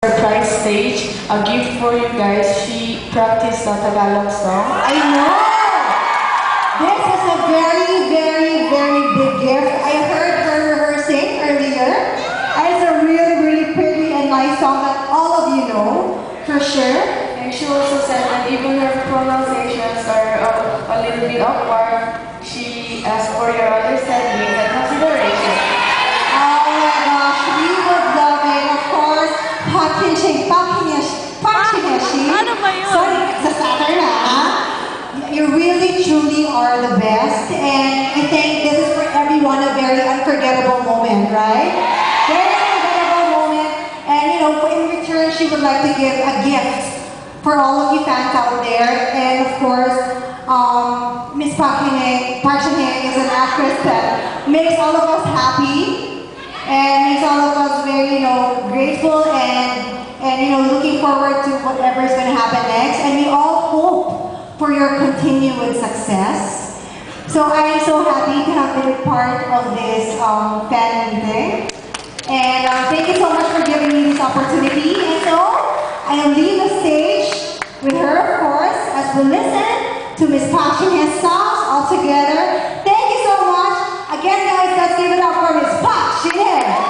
surprise stage, a gift for you guys. She practiced the Tagalog song. I know! This is a very, very, very big gift. I heard her rehearsing earlier. And it's a really, really pretty and nice song that all of you know, for sure. And she also said that even her pronunciations are a little bit awkward, she asked for your understanding and consideration. Oh my gosh, we would love it. Of course, Pakineshi. Ano ba yun? Sorry, sa Saturn na. You really, truly are the best. And I think this is for everyone a very unforgettable moment, right? Very unforgettable moment. And you know, in return, she would like to give a gift for all of you fans out there. And of course, Miss Park Shin-hye is an actress that makes all of us happy and makes all of us very, grateful and looking forward to whatever is going to happen next. And we all hope for your continued success. So I am so happy to have been a part of this fan meeting. And thank you so much for giving me this opportunity. And so I'll leave the stage with her, of course, as we listen to Miss Park Shin-hye's songs all together. Thank you so much. Again, guys, let's give it up for Miss Park Shin-hye.